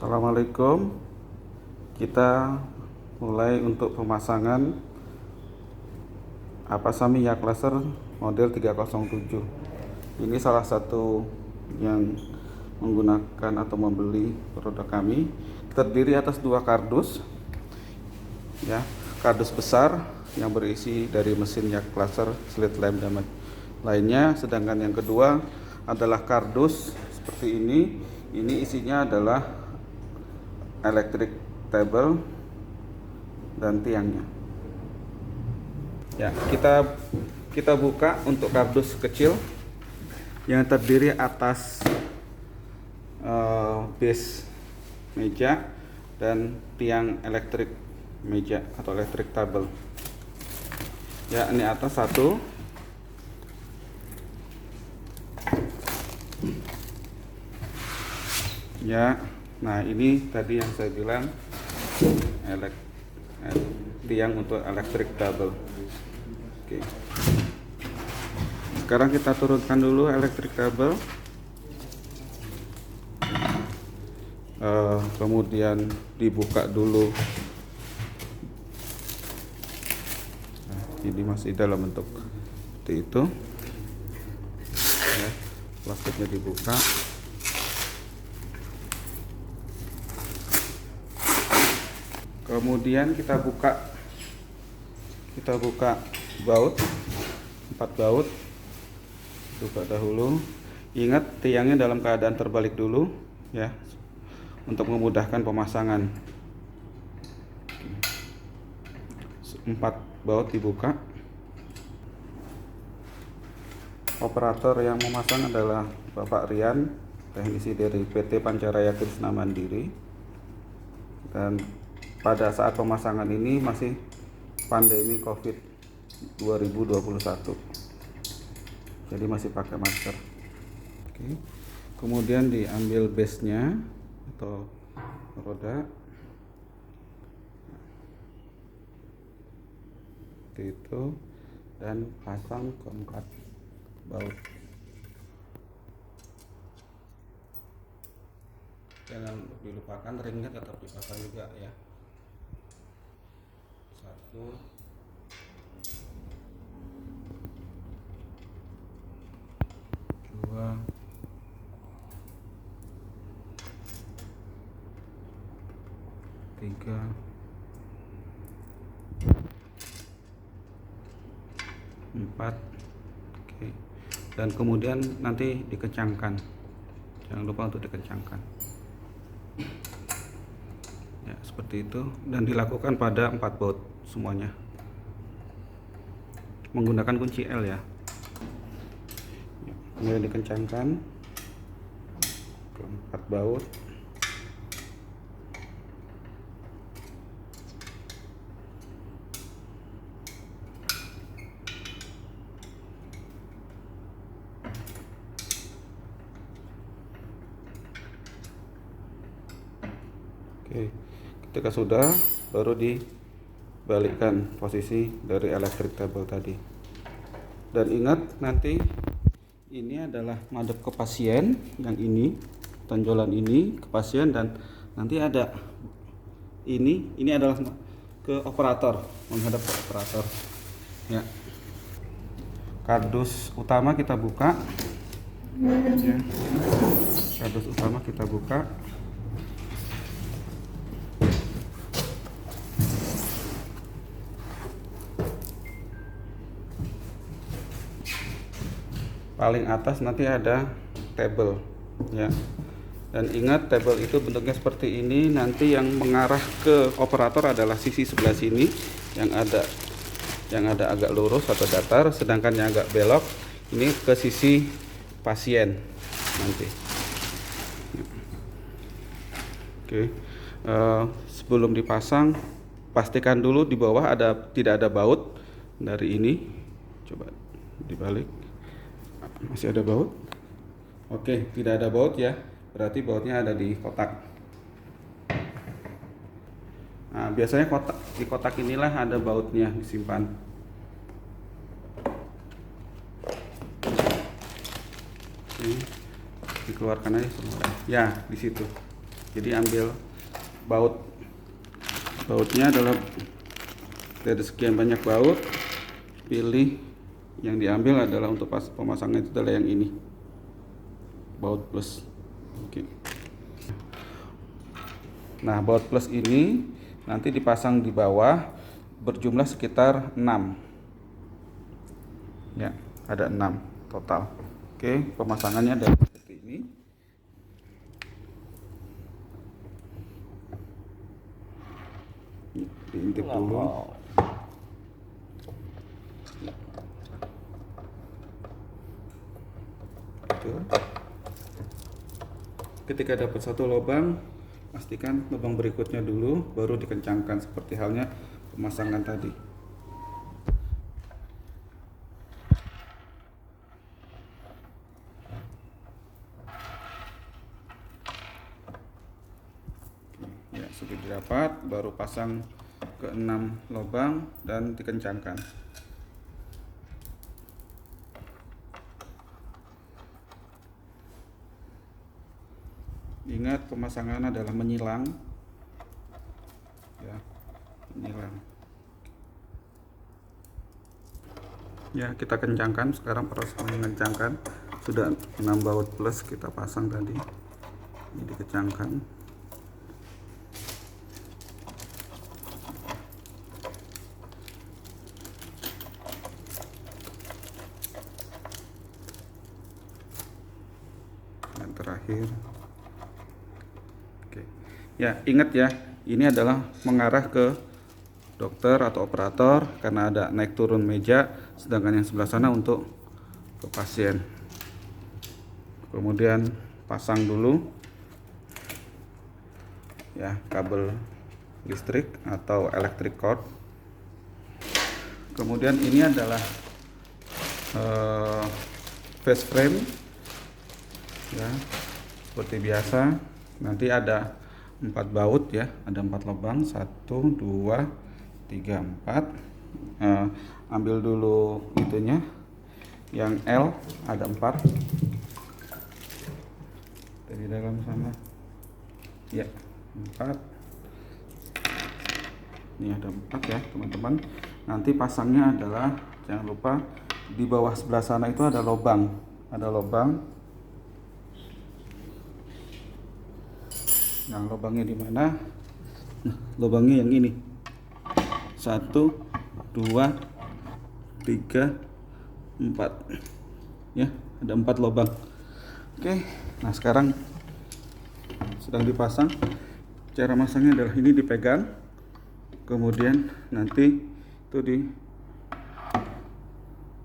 Assalamualaikum. Kita mulai untuk pemasangan Apasami Yak Laser model 307. Ini salah satu yang menggunakan atau membeli produk kami. Terdiri atas dua kardus, ya, kardus besar yang berisi dari mesin Yak Laser, slit lamp dan lainnya. Sedangkan yang kedua adalah kardus seperti ini. Ini isinya adalah electric table dan tiangnya. Ya, kita buka untuk kardus kecil yang terdiri atas base meja dan tiang elektrik meja atau electric table. Ya, ini atas satu. Ya, nah ini tadi yang saya bilang tiang untuk electric table. Oke. Sekarang kita turunkan dulu electric table. Kemudian dibuka dulu. Nah, ini masih dalam bentuk seperti itu. Ya, plastiknya dibuka. Kemudian kita buka baut, 4 baut. Buka dahulu. Ingat tiangnya dalam keadaan terbalik dulu, ya, untuk memudahkan pemasangan. 4 baut dibuka. Operator yang memasang adalah Bapak Rian, teknisi dari PT Pancaraya Krisna Mandiri. Dan pada saat pemasangan ini masih pandemi COVID 2021, jadi masih pakai masker. Oke. Kemudian diambil base-nya atau roda seperti itu dan pasang keempat baut. Jangan dilupakan ringnya tetap dipasang juga, ya. 1, 2, 3, 4. Oke. Dan kemudian nanti dikencangkan. Jangan lupa untuk dikencangkan. Ya, seperti itu, dan dilakukan pada 4 baut semuanya menggunakan kunci L, ya. Kemudian dikencangkan ke 4 baut. Oke, ketika sudah, baru dibalikkan posisi dari electric table tadi. Dan ingat, nanti ini adalah madep ke pasien, yang ini tonjolan ini ke pasien, dan nanti ada ini adalah ke operator, menghadap ke operator, ya. Kardus utama kita buka, ya. Kardus utama kita buka. Paling atas nanti ada table, ya. Dan ingat, table itu bentuknya seperti ini. Nanti yang mengarah ke operator adalah sisi sebelah sini yang ada agak lurus atau datar, sedangkan yang agak belok ini ke sisi pasien nanti. Oke. Sebelum dipasang, pastikan dulu di bawah tidak ada baut dari ini. Coba dibalik. Masih ada baut? Oke, tidak ada baut, ya. Berarti bautnya ada di kotak. Nah, biasanya di kotak inilah ada bautnya disimpan. Oke, dikeluarkan aja semua. Ya, di situ. Jadi ambil bautnya adalah dari sekian banyak baut, pilih yang diambil adalah untuk pemasangan itu adalah yang ini, baut plus. Oke. Nah, baut plus ini nanti dipasang di bawah berjumlah sekitar 6. Ya, ada 6 total. Oke, pemasangannya adalah seperti ini. Diintip dulu. Ketika dapat satu lubang, pastikan lubang berikutnya dulu, baru dikencangkan seperti halnya pemasangan tadi. Ya, sudah didapat, baru pasang ke 6 lubang dan dikencangkan. Ingat, pemasangan adalah menyilang, ya, menyilang. Ya, kita kencangkan. Sekarang proses mengencangkan. Sudah 6 baut plus kita pasang tadi, ini dikencangkan. Dan terakhir, oke. Ya, ingat ya, ini adalah mengarah ke dokter atau operator karena ada naik turun meja, sedangkan yang sebelah sana untuk ke pasien. Kemudian pasang dulu ya kabel listrik atau electric cord. Kemudian ini adalah face frame ya, seperti biasa. Nanti ada 4 baut ya, ada 4 lubang, 1 2 3 4. Ambil dulu itunya, yang L ada 4 dari dalam sana ya, 4. Ini ada 4 ya teman-teman. Nanti pasangnya adalah, jangan lupa di bawah sebelah sana itu ada lubang, nah lubangnya di mana? Nah, lubangnya yang ini, 1 2 3 4 ya, ada 4 lubang. Oke, nah sekarang sedang dipasang. Cara masangnya adalah ini dipegang, kemudian nanti itu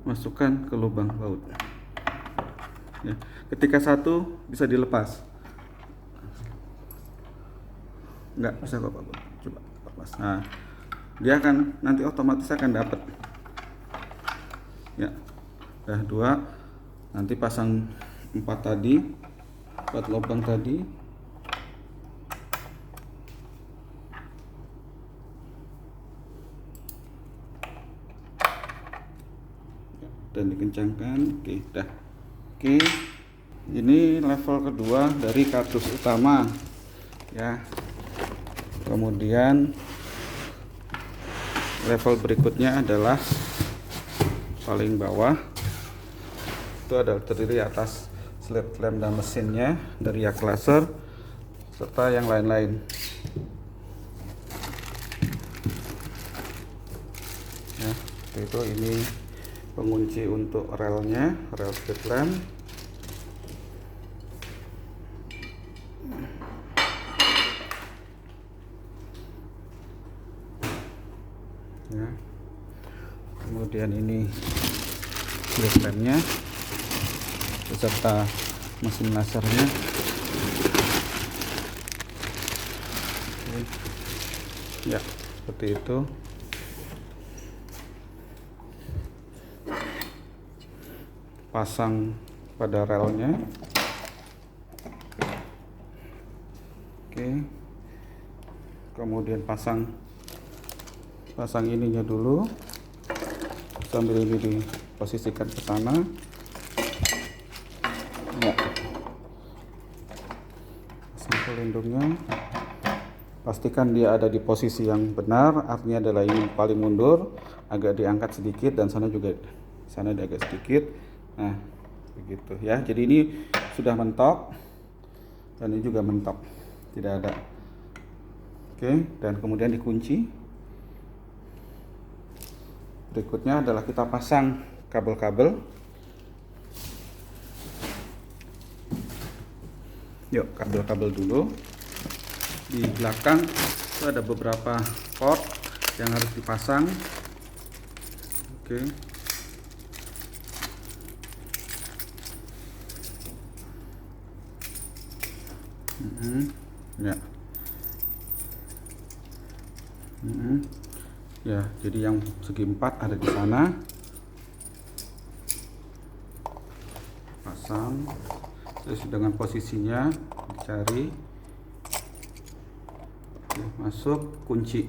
dimasukkan ke lubang baut ya. Ketika satu bisa dilepas, nggak bisa kok Pak, coba lepas. Nah, dia akan nanti otomatis akan dapat ya. Dah 2, nanti pasang 4 tadi, 4 lubang tadi. Dan dikencangkan. Oke, dah. Oke, ini level kedua dari kardus utama ya. Kemudian level berikutnya adalah paling bawah, itu adalah terdiri atas slip clamp dan mesinnya dari yak laser serta yang lain-lain ya. Itu ini pengunci untuk relnya, rel slip clamp ya. Kemudian ini slip clampnya beserta mesin lasernya. Ya, seperti itu. Pasang pada relnya. Oke. Kemudian pasang ininya dulu sambil ini diposisikan ke sana ya. pasang pelindungnya. Pastikan dia ada di posisi yang benar, artinya adalah ini paling mundur, agak diangkat sedikit, dan sana juga, sana agak sedikit. Nah, begitu ya. Jadi ini sudah mentok, dan ini juga mentok, tidak ada. Oke, dan kemudian dikunci. Berikutnya adalah kita pasang kabel-kabel. Yuk, kabel-kabel dulu. Di belakang itu ada beberapa port yang harus dipasang. Oke. Ya. Ya, jadi yang segi 4 ada di sana. Pasang. Terus dengan posisinya dicari. Oke, masuk, kunci.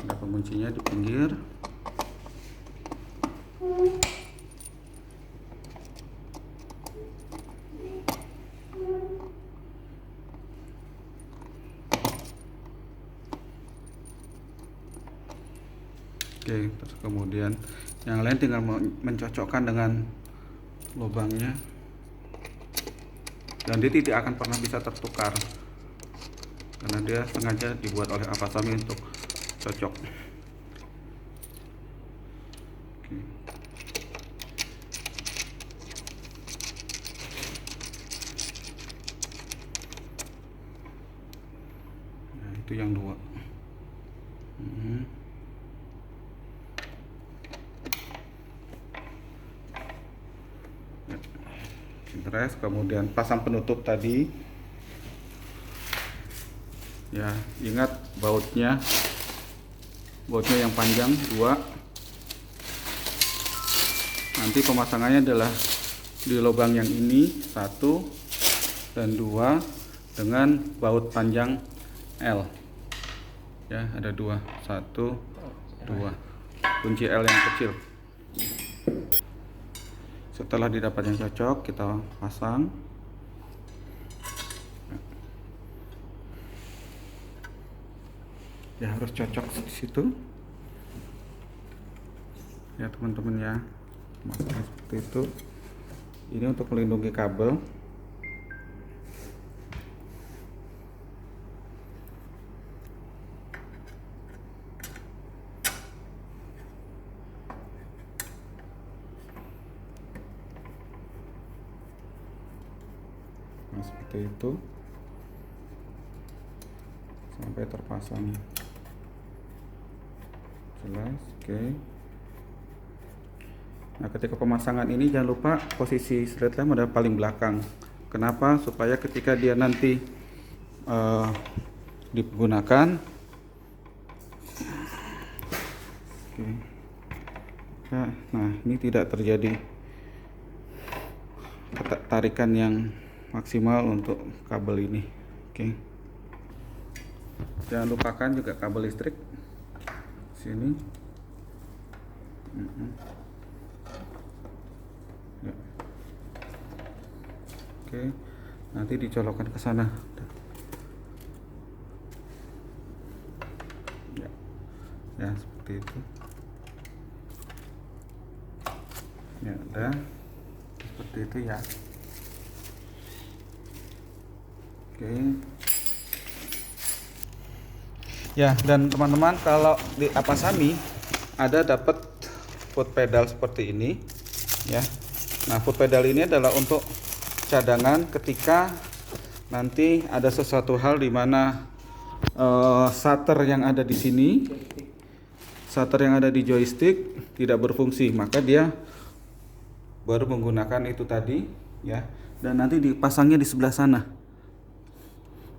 Ada penguncinya di pinggir. Oke, terus kemudian yang lain tinggal mencocokkan dengan lubangnya, dan dia tidak akan pernah bisa tertukar karena dia sengaja dibuat oleh Apasami untuk cocok. Oke. Nah, itu yang 2. Interest, kemudian pasang penutup tadi. Ya, ingat bautnya yang panjang 2. Nanti pemasangannya adalah di lubang yang ini 1 dan 2 dengan baut panjang L. Ya, ada 2, 1, 2. Kunci L yang kecil. Setelah didapat yang cocok, kita pasang. Ya, harus cocok di situ. Ya, teman-teman ya. Masuknya seperti itu. Ini untuk melindungi kabel. Nah, seperti itu sampai terpasang jelas. Oke. Nah, ketika pemasangan ini jangan lupa posisi straight lamp ada paling belakang. Kenapa? Supaya ketika dia nanti digunakan, oke. Nah, ini tidak terjadi tarikan yang maksimal untuk kabel ini. Oke. Jangan lupakan juga kabel listrik sini. Ya. Oke. Nanti dicolokkan ke sana. Ya. Ya, seperti itu. Ya, udah. Seperti itu ya. Oke. Ya, dan teman-teman kalau di Apasami ada dapat foot pedal seperti ini ya. Nah, foot pedal ini adalah untuk cadangan ketika nanti ada sesuatu hal di mana shutter yang ada di sini, shutter yang ada di joystick tidak berfungsi, maka dia baru menggunakan itu tadi ya. Dan nanti dipasangnya di sebelah sana.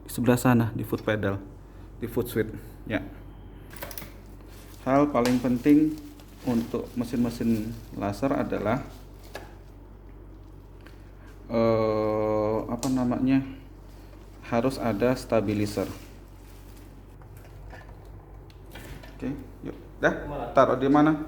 Di sebelah sana di foot pedal, di foot switch ya. Hal paling penting untuk mesin-mesin laser adalah harus ada stabilizer. Oke, yuk. Dah, taruh di mana?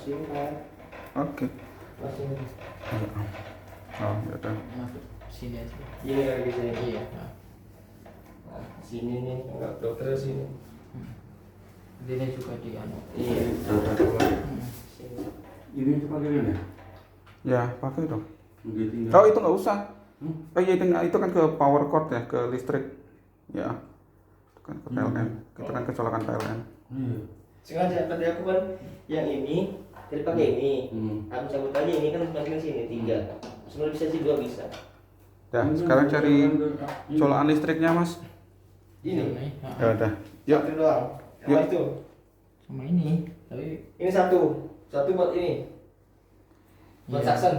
sini kan. Oke. Masuk. Oh, ya udah. Masuk sini aja. Ini kan bisa ini. Iya. Nah. Nah, sini nih, enggak dokter sini. Ini juga di anu. Iya. Sini. Ini itu pakai mana? Ya, pakai dong. Begitu tinggal. Oh, itu nggak usah. Oh iya, itu kan ke power cord ya, ke listrik. Ya. Itu kan ke PLN. Kita kan kecolokan PLN. Iya. Sengaja tadi aku kan yang ini, jadi pakai ini. Aku cabut aja ini kan masukin sini 3. Sebenarnya bisa sih 2 bisa. Ya, sekarang cari colokan listriknya, Mas. Ini. Ya udah. Yuk. Satu doang. Yang Yuk. itu. Sama ini. Tapi Ini satu buat ini. Buat Iya. saksen.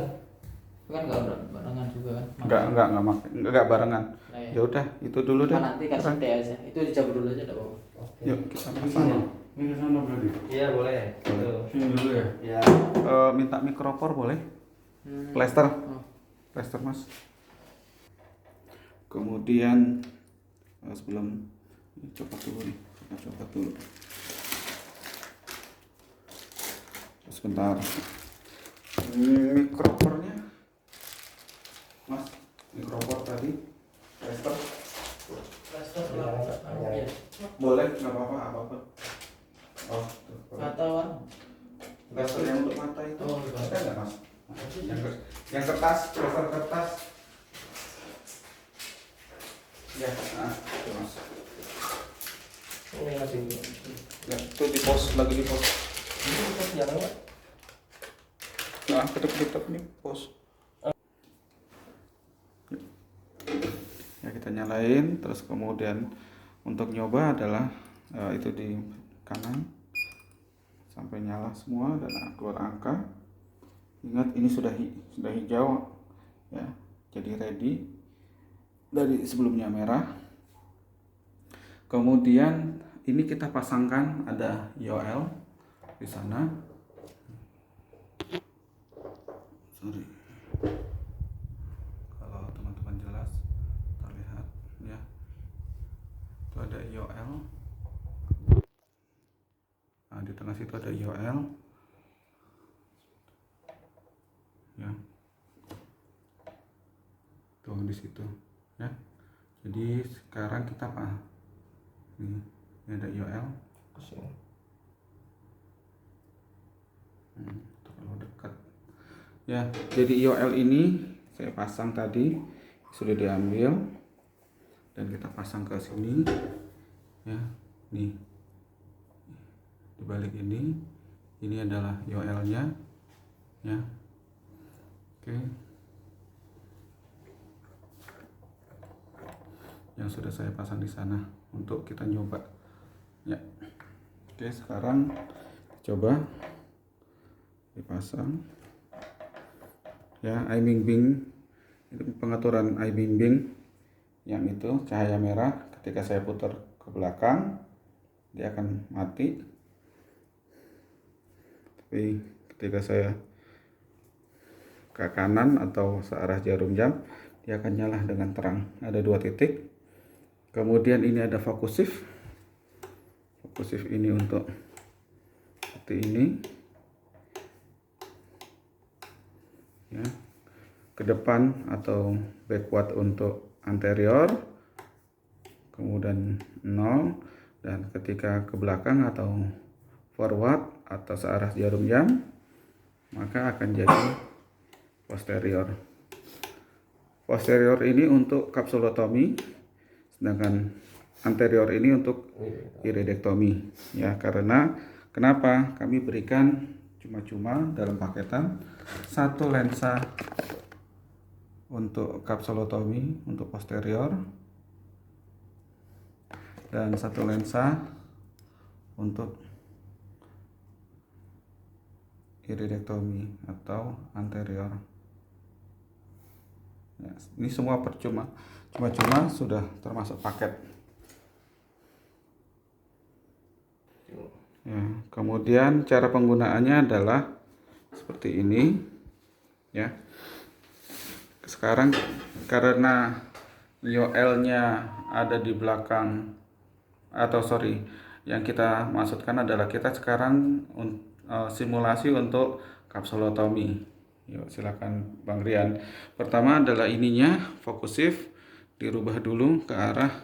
itu kan nggak barengan juga kan. Enggak barengan. Nah, ya. Ya udah, itu dulu deh. Nanti kasih teh aja. Itu dicabut dulu aja, enggak apa-apa. Yuk, kita Ini pasang. sana. Ini sana berarti. Iya boleh. Tuh. Sini dulu ya. Ya. Minta mikropor boleh? Plester. Oh. Plester, Mas. Kemudian sebelum ini copot dulu nih. Kita copot dulu. Sebentar. Mikropornya, Mas. Mikropor tadi. Plester. Iya. Boleh, nggak apa-apa, apapun. Oh, tuh. Mata warna. Plester yang untuk mata itu. Oh, iya. Ada nggak, Mas? Yang kertas, plester kertas. Ya, itu, Mas. Ini masih. Ya, itu di pos, lagi di pos. Ini kita jangan ya. Nah, kedap-kedap nih pos. Ya, kita nyalain, terus kemudian untuk nyoba adalah itu di kanan sampai nyala semua dan keluar angka. Ingat ini sudah hijau ya, jadi ready. Dari sebelumnya merah. Kemudian ini kita pasangkan ada IOL di sana. Sorry. Kalau teman-teman jelas terlihat ya. Itu ada IOL. Nah, di tengah situ ada IOL. Ya. Tuh di situ. Ya, jadi sekarang kita apa? Ini ada IOL. Terlalu dekat. Ya, jadi IOL ini saya pasang tadi sudah diambil dan kita pasang ke sini. Ya, nih di balik ini adalah IOL-nya. Ya, oke. Yang sudah saya pasang di sana untuk kita nyoba ya. Oke, sekarang coba dipasang ya. Eye bimbing itu pengaturan eye bimbing yang itu cahaya merah ketika saya putar ke belakang dia akan mati, tapi ketika saya ke kanan atau searah jarum jam dia akan nyala dengan terang. Ada 2 titik. Kemudian ini ada fokus shift ini untuk seperti ini ya, ke depan atau backward untuk anterior, kemudian 0, dan ketika ke belakang atau forward atau searah jarum jam maka akan jadi posterior ini untuk kapsulotomi, sedangkan anterior ini untuk iridektomi ya. Karena kenapa kami berikan cuma-cuma dalam paketan 1 lensa untuk kapsulotomi untuk posterior dan 1 lensa untuk iridektomi atau anterior ya. Ini semua percuma, cuma sudah termasuk paket ya. Kemudian cara penggunaannya adalah seperti ini ya. Sekarang karena IOL-nya ada di belakang, atau sorry, yang kita maksudkan adalah kita sekarang simulasi untuk kapsulotomi. Yuk, silakan Bang Rian. Pertama adalah ininya, focus shift dirubah dulu ke arah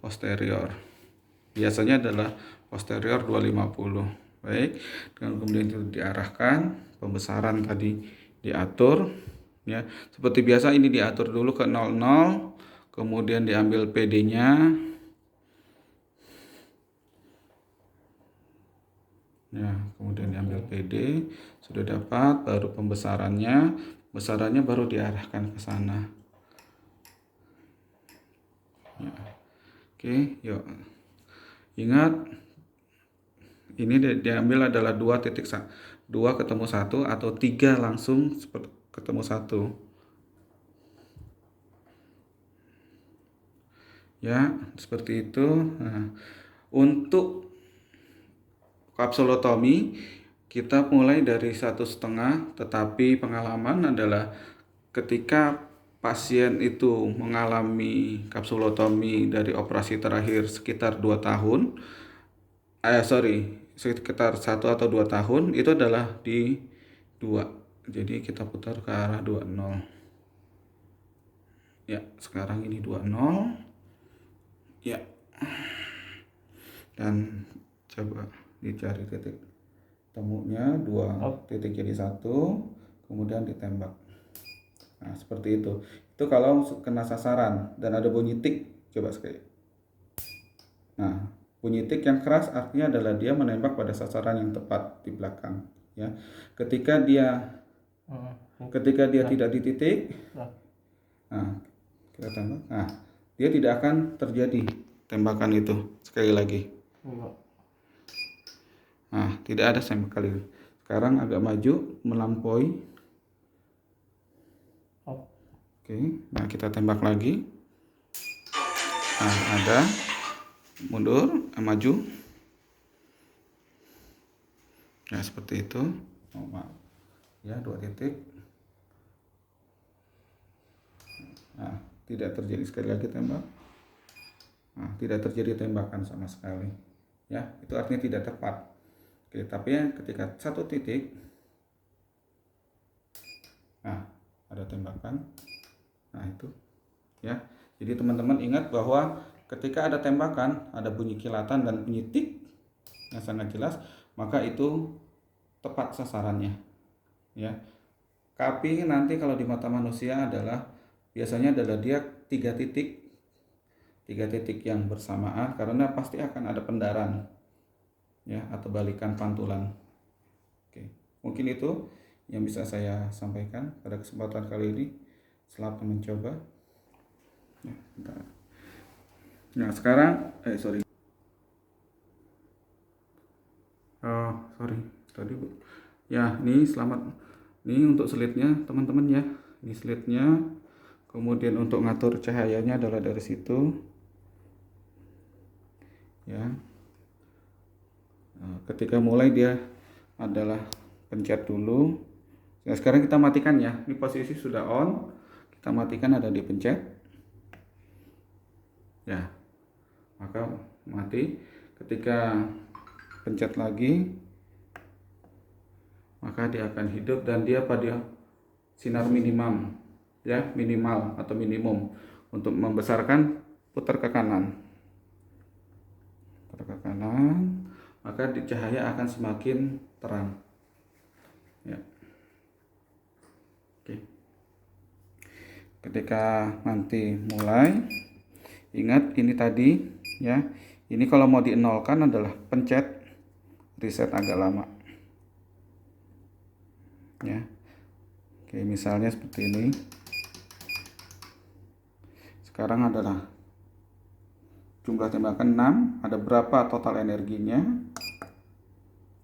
posterior. Biasanya adalah posterior 250. Baik, dan kemudian itu diarahkan, pembesaran tadi diatur ya. Seperti biasa ini diatur dulu ke 00, kemudian diambil PD-nya. Ya, kemudian diambil PD, sudah dapat, baru besarannya baru diarahkan ke sana. Ya. Oke, yuk. Ingat, ini diambil adalah 2 ketemu 1 atau 3 langsung ketemu 1. Ya, seperti itu. Nah, untuk kapsulotomi kita mulai dari 1,5, tetapi pengalaman adalah ketika pasien itu mengalami kapsulotomi dari operasi terakhir sekitar 2 tahun, sekitar 1 atau 2 tahun, itu adalah di 2. Jadi kita putar ke arah 20. Ya, sekarang ini 20. Ya. Dan coba dicari titik temunya, 2 titik jadi 1, kemudian ditembak. Nah, seperti itu. Itu kalau kena sasaran dan ada bunyi tik, coba sekali. Nah, bunyi tik yang keras artinya adalah dia menembak pada sasaran yang tepat di belakang, ya. Ketika dia tidak di titik, nah, kita tembak. Nah, dia tidak akan terjadi tembakan itu sekali lagi. Nah, tidak ada sama sekali. Sekarang agak maju, melampaui. Oke, nah kita tembak lagi. Nah, ada. Mundur, maju. Ya, seperti itu. Oh, maaf. Ya, 2 titik. Nah, tidak terjadi sekali lagi tembak. Nah, tidak terjadi tembakan sama sekali. Ya, itu artinya tidak tepat. Oke, tapi ketika 1 titik, nah, ada tembakan. Nah, itu. Ya. Jadi teman-teman ingat bahwa ketika ada tembakan, ada bunyi kilatan dan bunyi tik yang sangat jelas, maka itu tepat sasarannya. Ya. Tapi nanti kalau di mata manusia biasanya adalah dia 3 titik yang bersamaan, karena pasti akan ada pendaran, ya, atau balikan pantulan. Oke, mungkin itu yang bisa saya sampaikan pada kesempatan kali ini. Selamat mencoba. Ya, nah, sekarang tadi ya, ini selamat. Ini untuk slide-nya teman-teman ya. Ini slide-nya. Kemudian untuk ngatur cahayanya adalah dari situ. Ya. Nah, ketika mulai dia adalah pencet dulu. Nah, sekarang kita matikan ya. Ini posisi sudah on. Kita matikan, ada di pencet. Ya. Maka mati. Ketika pencet lagi, maka dia akan hidup dan dia pada sinar minimum, ya, minimal atau minimum. Untuk membesarkan, putar ke kanan. Putar ke kanan, maka cahaya akan semakin terang. Ya. Oke. Ketika nanti mulai, ingat ini tadi ya. Ini kalau mau dienolkan adalah pencet reset agak lama. Ya. Oke, misalnya seperti ini. Sekarang adalah jumlah tembakan 6, ada berapa total energinya?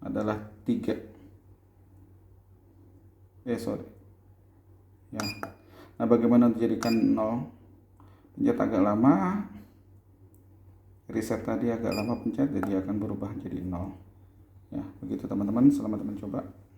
Adalah 3. Ya. Nah, bagaimana menjadikan 0? Pencet agak lama. Reset tadi agak lama pencet, jadi akan berubah jadi 0. Ya, begitu teman-teman, selamat mencoba.